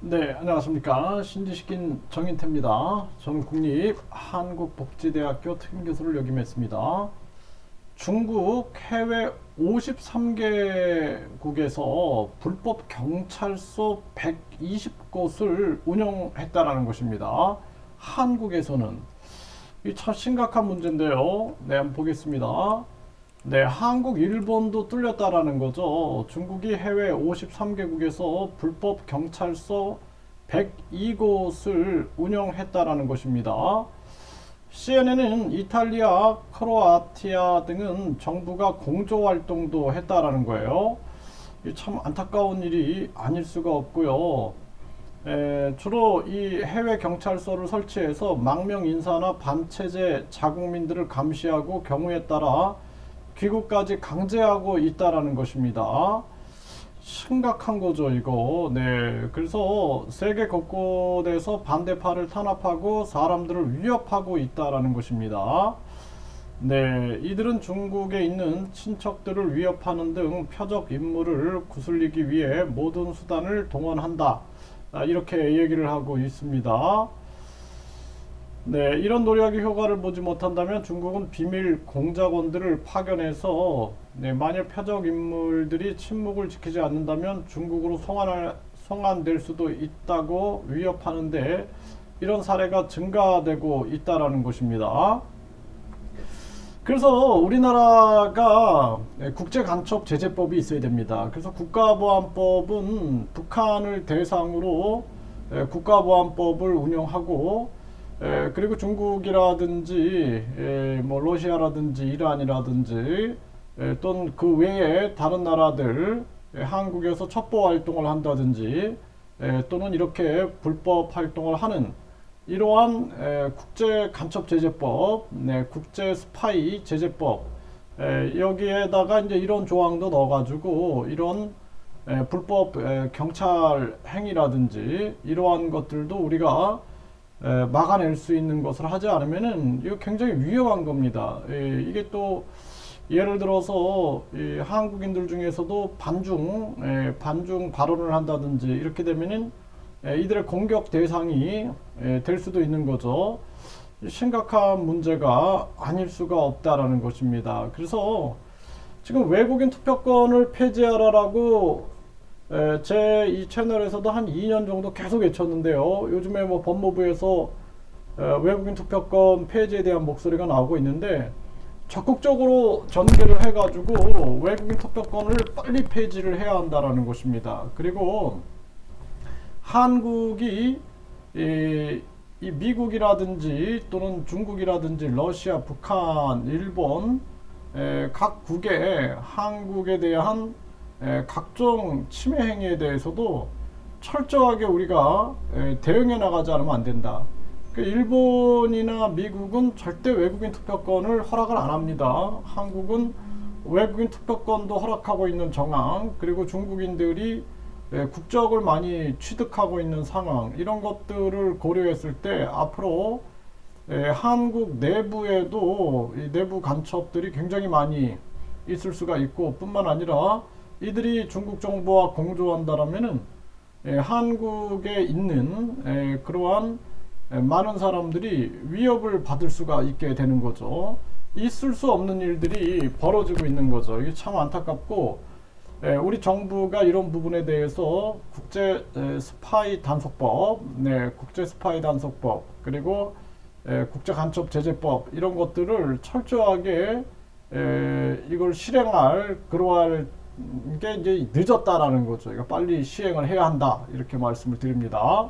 네, 안녕하십니까. 신지식인 정인태입니다. 저는 국립한국복지대학교 특임교수를 역임했습니다. 중국 해외 53개국에서 불법 경찰서 120곳을 운영했다라는 것입니다. 한국에서는 이 참 심각한 문제인데요. 네, 한번 보겠습니다. 네, 한국, 일본도 뚫렸다라는 거죠. 중국이 해외 53개국에서 불법 경찰서 102곳을 운영했다라는 것입니다. CNN은 이탈리아, 크로아티아 등은 정부가 공조 활동도 했다라는 거예요. 참 안타까운 일이 아닐 수가 없고요. 주로 이 해외 경찰서를 설치해서 망명 인사나 반체제 자국민들을 감시하고 경우에 따라 귀국까지 강제하고 있다라는 것입니다. 심각한 거죠, 이거. 네. 그래서 세계 곳곳에서 반대파를 탄압하고 사람들을 위협하고 있다라는 것입니다. 네. 이들은 중국에 있는 친척들을 위협하는 등 표적 임무를 구슬리기 위해 모든 수단을 동원한다. 이렇게 얘기를 하고 있습니다. 네, 이런 노력이 효과를 보지 못한다면 중국은 비밀 공작원들을 파견해서 만일 표적 인물들이 침묵을 지키지 않는다면 중국으로 송환될 수도 있다고 위협하는데 이런 사례가 증가되고 있다라는 것입니다. 그래서 우리나라가 국제간첩제재법이 있어야 됩니다. 그래서 국가보안법은 북한을 대상으로 국가보안법을 운영하고 그리고 중국이라든지 뭐 러시아라든지 이란이라든지 또는 그 외에 다른 나라들 한국에서 첩보 활동을 한다든지 또는 이렇게 불법 활동을 하는 이러한 국제 간첩 제재법, 국제 스파이 제재법 여기에다가 이제 이런 조항도 넣어가지고 이런 불법 경찰 행위라든지 이러한 것들도 우리가 막아낼 수 있는 것을 하지 않으면은 이거 굉장히 위험한 겁니다. 이게 또 예를 들어서 한국인들 중에서도 반중 발언을 한다든지 이렇게 되면은 이들의 공격 대상이 될 수도 있는 거죠. 심각한 문제가 아닐 수가 없다라는 것입니다. 그래서 지금 외국인 투표권을 폐지하라라고 제 이 채널에서도 한 2년 정도 계속 외쳤는데요. 요즘에 뭐 법무부에서 외국인 투표권 폐지에 대한 목소리가 나오고 있는데 적극적으로 전개를 해가지고 외국인 투표권을 빨리 폐지를 해야 한다라는 것입니다. 그리고 한국이 이 미국이라든지 또는 중국이라든지 러시아, 북한, 일본 각국의 한국에 대한 각종 침해 행위에 대해서도 철저하게 우리가 대응해 나가지 않으면 안 된다. 일본이나 미국은 절대 외국인 투표권을 허락을 안 합니다. 한국은 외국인 투표권도 허락하고 있는 정황, 그리고 중국인들이 국적을 많이 취득하고 있는 상황, 이런 것들을 고려했을 때 앞으로 한국 내부에도 이 내부 간첩들이 굉장히 많이 있을 수가 있고 뿐만 아니라 이들이 중국 정부와 공조한다라면은 한국에 있는 그러한 많은 사람들이 위협을 받을 수가 있게 되는 거죠. 있을 수 없는 일들이 벌어지고 있는 거죠. 이게 참 안타깝고 우리 정부가 이런 부분에 대해서 국제 스파이 단속법, 국제 스파이 단속법, 그리고 국제 간첩 제재법 이런 것들을 철저하게 이걸 실행할 그러할 게 이제 늦었다라는 거죠. 이거 빨리 시행을 해야 한다 이렇게 말씀을 드립니다.